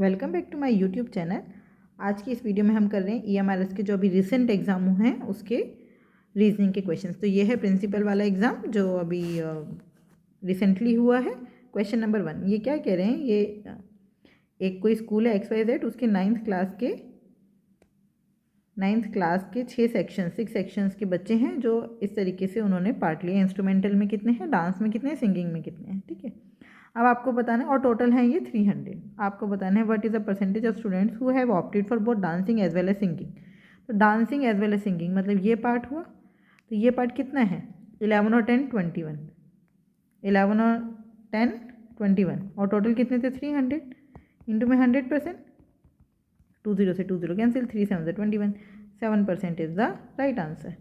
Welcome back to my YouTube channel. आज की इस वीडियो में हम कर रहे हैं EMRS के जो अभी रिसेंट एग्ज़ाम हुए हैं उसके रीजनिंग के क्वेश्चंस। तो ये है प्रिंसिपल वाला एग्ज़ाम जो अभी रिसेंटली हुआ है। क्वेश्चन नंबर 1 ये क्या कह रहे हैं, ये एक कोई स्कूल है XYZ, उसके नाइन्थ क्लास के 6 सेक्शंस के बच्चे हैं जो इस तरीके से उन्होंने पार्ट लिया। इंस्ट्रूमेंटल में कितने हैं, डांस में कितने हैं, सिंगिंग में कितने हैं। ठीक है, अब आपको बताना है, और टोटल है ये 300। आपको बताना है what is the percentage of students who have opted for both dancing as well as singing. तो dancing as well as singing मतलब ये पार्ट हुआ, तो ये पार्ट कितना है 11 और 10 21, 11 और 10 21, और टोटल कितने थे 300 इंटू में 100%, 20 से 20 कैंसिल, 3 7 से 21, 7% is the right answer.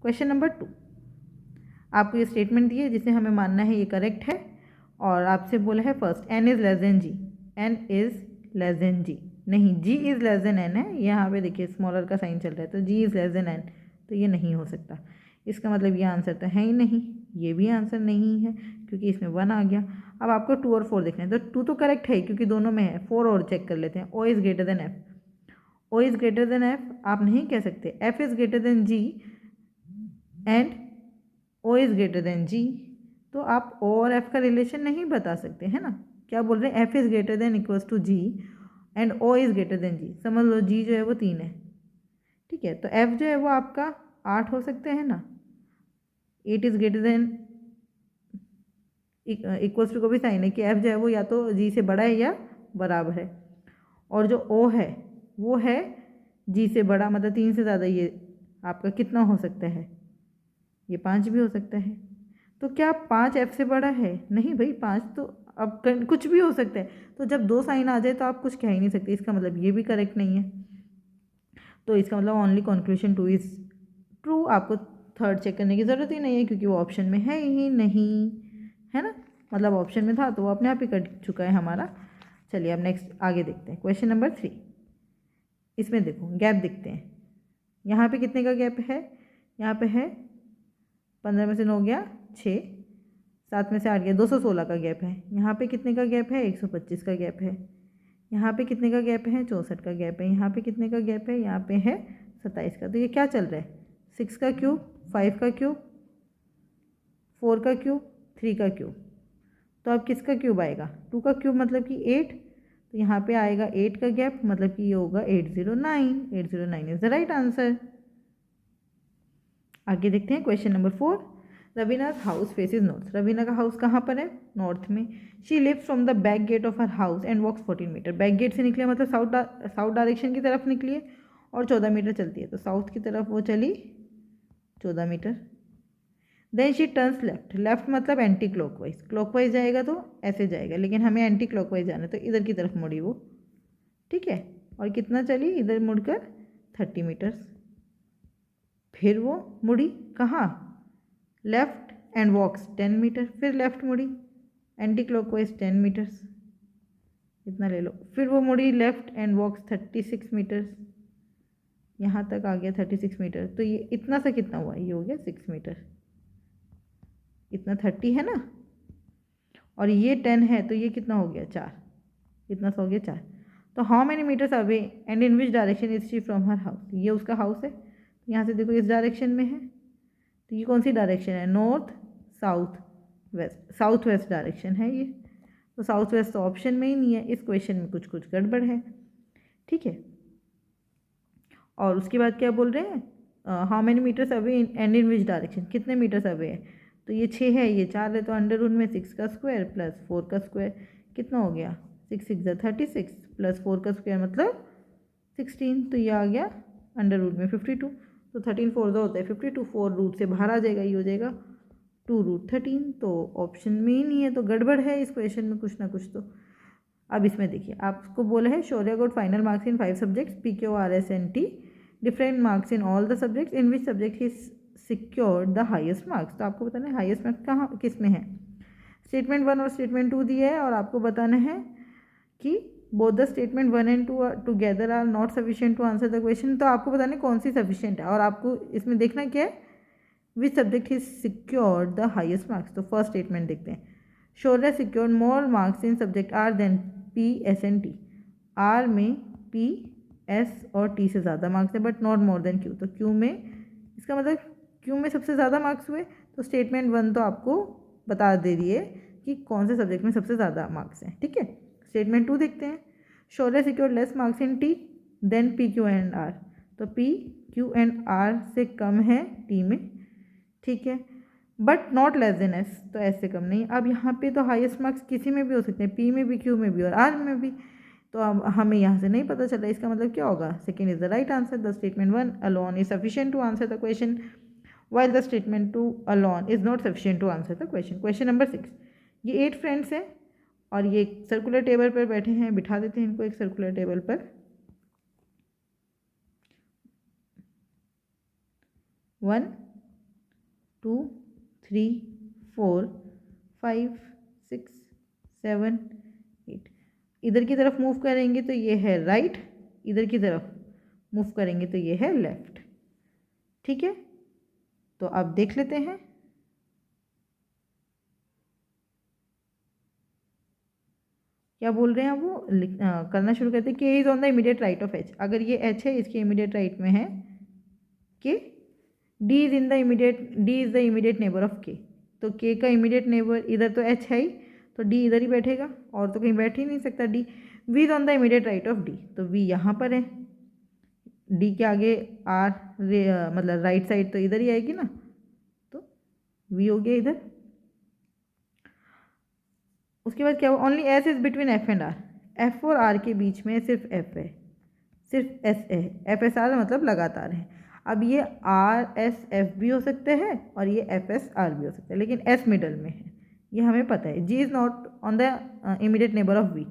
Question number 2, आपको ये स्टेटमेंट दी है जिसे हमें मानना है ये करेक्ट है, और आपसे बोला है first n is less than G, n is less than G, नहीं g is less than n है। यहाँ पे देखिए स्मॉलर का साइन चल रहा है, तो g is less than n, तो ये नहीं हो सकता। इसका मतलब ये आंसर तो है ही नहीं, ये भी आंसर नहीं है क्योंकि इसमें 1 आ गया। अब आपको 2 और 4 देखना है, तो 2 तो करेक्ट है क्योंकि दोनों में है। 4 और चेक कर लेते हैं। o is greater then f, o is greater then f आप नहीं कह सकते, f is greater than g and o is greater than g, तो आप o और f का रिलेशन नहीं बता सकते, है ना। क्या बोल रहे हैं, f is greater than equals to g and o is greater than g। समझ लो g जो है वो 3 है, ठीक है, तो f जो है वो आपका 8 हो सकते हैं ना। 8 is greater than equals to को भी साइन है कि f जो है वो या तो g से बड़ा है या बराबर है, और जो o है वो है g से बड़ा, मतलब 3 से ज़्यादा। ये आपका कितना हो सकता है, ये 5 भी हो सकता है। तो क्या 5 f से बड़ा है, नहीं भाई, 5 तो अब कुछ भी हो सकता है। तो जब 2 साइन आ जाए तो आप कुछ कह ही नहीं सकते, इसका मतलब ये भी करेक्ट नहीं है। तो इसका मतलब ओनली कंक्लूजन 2 इज़ ट्रू। आपको थर्ड चेक करने की ज़रूरत ही नहीं है क्योंकि वो ऑप्शन में है ही नहीं, है ना। मतलब ऑप्शन में था तो वो अपने आप ही कट चुका है हमारा। चलिए अब नेक्स्ट आगे देखते हैं। क्वेश्चन नंबर 3, इसमें देखो गैप दिखते हैं। यहाँ पे कितने का गैप है, यहाँ पे है 15 में से 9 गया 6, 7 में से 8 गया 216 का गैप है। यहाँ पे कितने का गैप है 125 का गैप है। यहाँ पे कितने का गैप है 64 का गैप है। यहाँ पे कितने का गैप है, यहाँ पे है 27 का। तो ये क्या चल रहा है, 6 का क्यूब, 5 का क्यूब, 4 का क्यूब, 3 का क्यूब। तो अब किसका क्यूब आएगा, 2 का क्यूब मतलब कि 8, तो यहाँ पे आएगा 8 का गैप, मतलब कि ये होगा 809। 809 इज द राइट आंसर। आगे देखते हैं question number 4, Raveena's house faces north. Raveena का हाउस कहाँ पर है, नॉर्थ में। She lives from the back gate of her house and walks 14 metre. Back gate से निकले मतलब साउथ डायरेक्शन की तरफ निकली है और 14 मीटर चलती है, तो साउथ की तरफ वो चली 14 metre. Then she turns left, left मतलब एंटी क्लॉकवाइज, क्लॉकवाइज जाएगा तो ऐसे जाएगा, लेकिन हमें एंटी क्लॉकवाइज जाना है तो इधर की तरफ मुड़ी वो, ठीक है। और कितना चली, इधर मुड़कर 30 मीटर्स। फिर वो मुड़ी कहाँ, लेफ्ट एंड वॉक्स 10 मीटर, फिर लेफ्ट मुड़ी एंटी क्लॉकवाइज 10 मीटर्स, इतना ले लो। फिर वो मुड़ी लेफ्ट एंड वॉक्स 36 मीटर्स, यहाँ तक आ गया 36 मीटर। तो ये इतना सा कितना हुआ, ये हो गया 6 मीटर। इतना 30 है ना, और ये 10 है, तो ये कितना हो गया 4, इतना सा हो गया 4। तो how many metres away and in which direction is she from her house. ये उसका हाउस है, यहाँ से देखो इस डायरेक्शन में है, तो ये कौन सी डायरेक्शन है, north south west, south west direction है ये। तो साउथ वेस्ट तो ऑप्शन में ही नहीं है, इस क्वेश्चन में कुछ कुछ गड़बड़ है, ठीक है। और उसके बाद क्या बोल रहे हैं, how many metres away and in which direction, कितने मीटर्स अवे है। तो ये 6 है, ये 4 है, तो अंडर रूट में 6 का स्क्वायर प्लस 4 का स्क्वायर कितना हो गया, 6 6 36 प्लस 4 का स्क्वायर मतलब 16, तो ये आ गया अंडर रूट में 52। तो 13 4 दो होता है 52, 4 रूट से बाहर आ जाएगा, ये हो जाएगा 2 रूट 13। तो ऑप्शन में ही नहीं है, तो गड़बड़ है इस क्वेश्चन में कुछ ना कुछ तो। अब इसमें देखिए आपको बोला है Shaurya got final marks in 5 subjects PQRSNT, different marks in all the subjects, in which subject he secured the highest marks. तो आपको बताना है हाईएस्ट मार्क्स कहाँ किस में है। स्टेटमेंट 1 और स्टेटमेंट 2 दिया है, और आपको बताना है कि both the statement 1 and 2 together are not sufficient to answer the question. तो आपको बताना है कौन सी सफिशिएंट है, और आपको इसमें देखना क्या है, which subject he secured the highest marks. तो फर्स्ट स्टेटमेंट देखते हैं, Shaurya secured more marks in subject R than PSNT। R में पी एस और टी से ज़्यादा मार्क्स है but not more than Q, तो क्यू में, इसका मतलब क्यू में सबसे ज़्यादा मार्क्स हुए, तो स्टेटमेंट 1 तो आपको बता दे रही है कि कौन से सब्जेक्ट में सबसे ज़्यादा मार्क्स हैं। ठीक है, स्टेटमेंट 2 देखते हैं। शोले secure less marks in T then P Q and R, तो पी क्यू एंड आर से कम है टी में। ठीक है, but not less than S, तो एस से कम नहीं। अब यहाँ पे तो हाईएस्ट मार्क्स किसी में भी हो सकते हैं, पी में भी, क्यू में भी और आर में भी, तो अब हमें यहाँ से नहीं पता चला। इसका मतलब क्या होगा? Second is the right answer. The statement 1 alone is sufficient to answer the question while the statement 2 alone is not sufficient to answer the question. Question number 6, ये 8 फ्रेंड्स हैं और ये सर्कुलर टेबल पर बैठे हैं, बिठा देते हैं इनको एक सर्कुलर टेबल पर। 1 2 3 4 5 6 7 8, इधर की तरफ मूव करेंगे तो ये है राइट, इधर की तरफ मूव करेंगे तो ये है लेफ्ट। ठीक है, तो अब देख लेते हैं। क्या बोल रहे हैं वो करना शुरू करते हैं। के is on the immediate right of H, अगर ये एच है इसके इमीडिएट राइट में है के। D is in the immediate, D is the immediate neighbour of के, तो के का इमीडिएट नेबर इधर तो एच है ही, तो डी इधर ही बैठेगा और तो कहीं बैठ ही नहीं सकता D. V is on the immediate right of D, तो वी यहाँ पर है, डी के आगे आर मतलब राइट साइड तो इधर ही आएगी ना, तो वी हो गया इधर। उसके बाद क्या हुआ? Only S is between F and R, F और आर के बीच में सिर्फ एफ है, सिर्फ एस है। एफ एस आर मतलब लगातार है। अब ये आर एस एफ भी हो सकते हैं और ये एफ एस आर भी हो सकते हैं, लेकिन एस मिडल में है, ये हमें पता है। G is not on the immediate neighbour of V,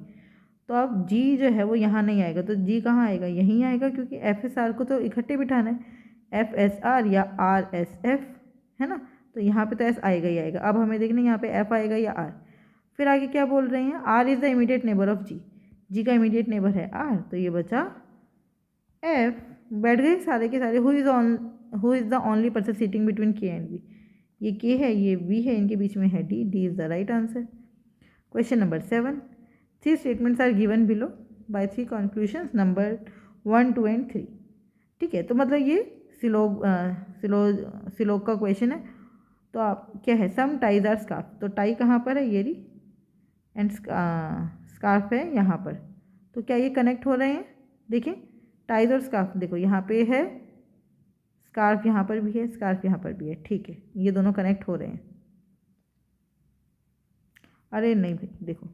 तो अब जी जो है वो यहाँ नहीं आएगा, तो जी कहाँ आएगा? यहीं आएगा, क्योंकि एफ एस आर को तो इकट्ठे बिठाना है, एफ एस आर या आर एस एफ, है ना, तो यहाँ पे तो एस आएगा ही आएगा। अब हमें देखना है यहाँ पे एफ आएगा या आर। फिर आगे क्या बोल रहे हैं? Are is the immediate neighbour of G, G का इमीडिएट नेबर है आर, तो ये बचा एफ। बैठ गए सारे के सारे। Who is the only person sitting between के एंड वी, ये के है, ये वी है, इनके बीच में है D, D is the right answer. Question number 7, 3 statements are given below by 3 conclusions number 1 2 and 3। ठीक है, तो मतलब ये सिलोग का क्वेश्चन है। तो आप क्या है? सम टाइज आर स्कार्फ, तो टाई कहाँ पर है? ये रही, एंड स्कार्फ है यहाँ पर, तो क्या ये कनेक्ट हो रहे हैं? देखिए टाइज और स्कार्फ, देखो यहाँ पे है स्कार्फ, यहाँ पर भी है स्कार्फ, यहाँ पर भी है। ठीक है, ये दोनों कनेक्ट हो रहे हैं। अरे नहीं भाई, देखो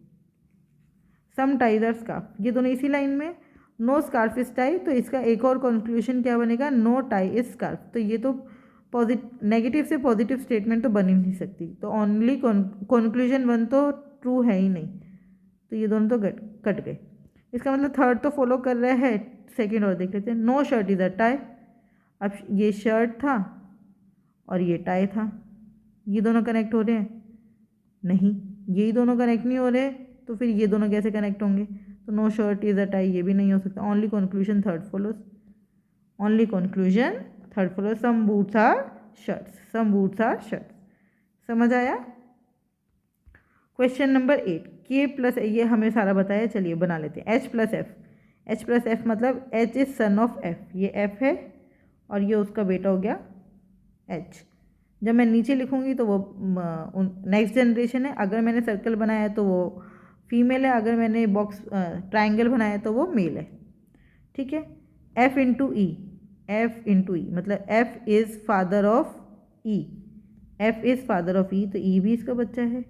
सम टाइज आर स्कार्फ, ये दोनों इसी लाइन में। नो स्कार्फ इज टाई, तो इसका एक और कंक्लूजन क्या बनेगा? No tie is scarf. तो ये तो नेगेटिव से पॉजिटिव स्टेटमेंट तो बन ही नहीं सकती, तो ओनली कंक्लूजन 1 तो ट्रू है ही नहीं, तो ये दोनों तो कट गए। इसका मतलब थर्ड तो फॉलो कर रहा है, सेकंड और देख लेते हैं। No shirt is a tie, अब ये शर्ट था और ये टाई था, ये दोनों कनेक्ट हो रहे हैं? नहीं, यही दोनों कनेक्ट नहीं हो रहे, तो फिर ये दोनों कैसे कनेक्ट होंगे? तो no shirt is a tie ये भी नहीं हो सकता। Only conclusion third follows, only conclusion third follows. Some boots are shirts, some boots are shirts. समझ आया? क्वेश्चन नंबर 8, के प्लस, ये हमें सारा बताया, चलिए बना लेते हैं। H plus F, H plus F मतलब H is son of F, ये एफ है और ये उसका बेटा हो गया एच। जब मैं नीचे लिखूंगी तो वो नेक्स्ट जनरेशन है, अगर मैंने सर्कल बनाया है तो वो फीमेल है, अगर मैंने बॉक्स ट्राइंगल बनाया है तो वो मेल है। ठीक है, F into E, F into E मतलब F is father of E, F is father of E, तो ई भी इसका बच्चा है।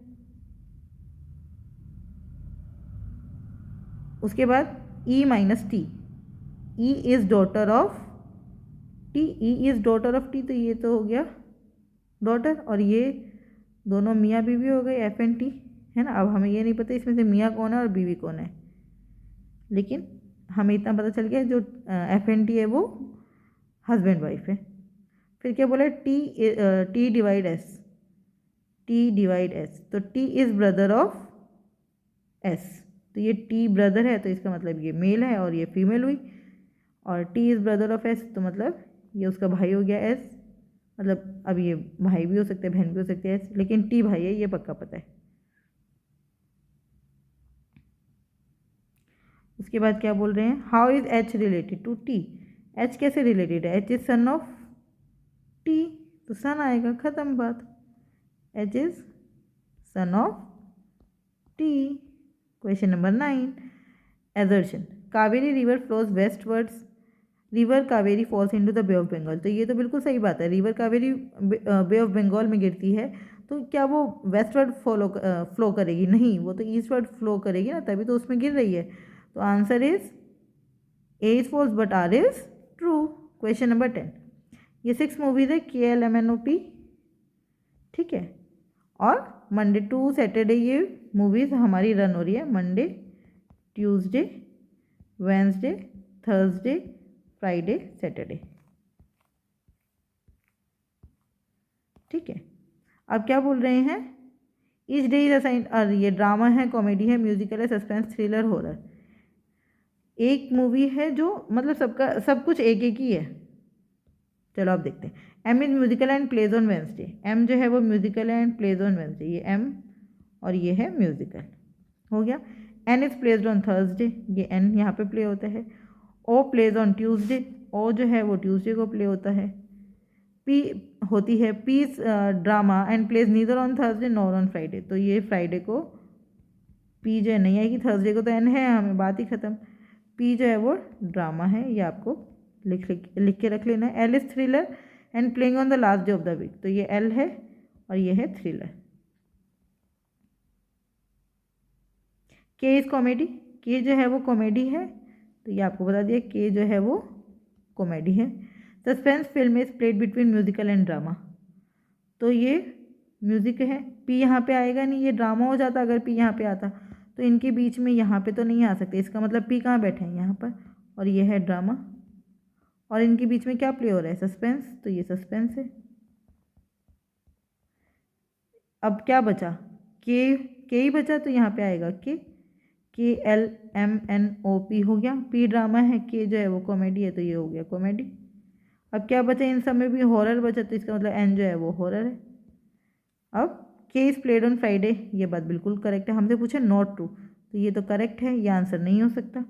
उसके बाद E minus T, E is daughter of T, E is daughter of T, तो ये तो हो गया डॉटर, और ये दोनों मियाँ बीवी हो गए, एफ एंड टी, है ना। अब हमें ये नहीं पता इसमें से मियाँ कौन है और बीवी कौन है, लेकिन हमें इतना पता चल गया जो एफ एंड टी है वो हस्बैंड वाइफ है। फिर क्या बोला? T divide S, T divide S, तो T is brother of S, तो ये टी ब्रदर है तो इसका मतलब ये मेल है और ये फीमेल हुई, और T is brother of S तो मतलब ये उसका भाई हो गया एस, मतलब अब ये भाई भी हो सकते हैं बहन भी हो सकती है एस, लेकिन टी भाई है ये पक्का पता है। उसके बाद क्या बोल रहे हैं, how is H related to T, H कैसे रिलेटेड है, H is son of T, तो सन आएगा, खत्म बात, H is son of T. Question number 9, assertion, Kaveri river flows westwards, river Kaveri falls into the bay of Bengal, तो ये तो बिल्कुल सही बात है, river Kaveri bay of Bengal में गिरती है, तो क्या वो वेस्टवर्ड फ्लो करेगी, नहीं, वो तो ईस्टवर्ड फ्लो करेगी ना, तभी तो उसमें गिर रही है, तो answer is A is false but R is true. Question number 10, ये 6 मूवीज है KLMNOP, ठीक है, और मंडे टू सैटरडे ये मूवीज़ हमारी रन हो रही है, Monday, Tuesday, Wednesday, Thursday, Friday, Saturday, ठीक है। अब क्या बोल रहे हैं, ईच डे इज असाइन, और ये ड्रामा है, कॉमेडी है, म्यूजिकल है, सस्पेंस, थ्रिलर, हॉरर, एक मूवी है जो मतलब सबका सब कुछ एक एक ही है। चलो आप देखते हैं, M is musical and plays on Wednesday, M जो है वो musical and plays on Wednesday, ये एम और ये है म्यूजिकल, हो गया। N is placed on Thursday, ये एन यहाँ पे प्ले होता है। O plays on Tuesday, O जो है वो ट्यूसडे को प्ले होता है। पी होती है P is drama and plays neither on Thursday nor on Friday, तो ये फ्राइडे को पी जो है नहीं आएगी, थर्सडे को तो एन है, हमें बात ही ख़त्म। पी जो है वो ड्रामा है, ये आपको लिख के रख लेना है। L is thriller and playing on the last day of the week, तो ये एल है और ये है थ्रिलर। के इज कॉमेडी, के जो है वो कॉमेडी है, तो ये आपको बता दिया, के जो है वो कॉमेडी है। Suspense film is played between musical and drama, तो ये म्यूजिक है, पी यहाँ पे आएगा नहीं, ये ड्रामा हो जाता अगर पी यहाँ पे आता, तो इनके बीच में यहाँ पे तो नहीं आ सकते, इसका मतलब पी कहाँ बैठे हैं, यहाँ पर, और ये है ड्रामा, और इनके बीच में क्या प्ले हो रहा है, सस्पेंस, तो ये सस्पेंस है। अब क्या बचा, के ही बचा, तो यहाँ पे आएगा KLMNOP हो गया, पी ड्रामा है, के जो है वो कॉमेडी है, तो ये हो गया कॉमेडी। अब क्या बचा, इन सब में भी हॉरर बचा, तो इसका मतलब एन जो है वो हॉरर है। अब के इज प्लेड ऑन फ्राइडे, ये बात बिल्कुल करेक्ट है, हमसे पूछे नॉट ट्रू, तो ये तो करेक्ट है, ये आंसर नहीं हो सकता।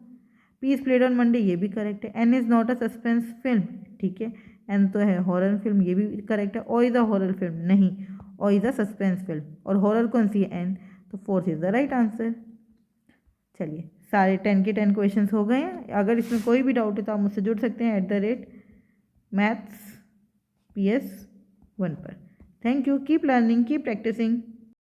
P is played on Monday, ये भी करेक्ट है। N is not a suspense film, ठीक है, एन तो है हॉरर फिल्म, ये भी करेक्ट है। O is a horror film, नहीं, O is a suspense film, और हॉरर कौन सी है, एन, तो fourth is the right answer. चलिए, सारे 10 के 10 क्वेश्चन हो गए हैं। अगर इसमें कोई भी डाउट है तो आप मुझसे जुड़ सकते हैं @mathsps1 पर। Thank you, keep learning, keep practising.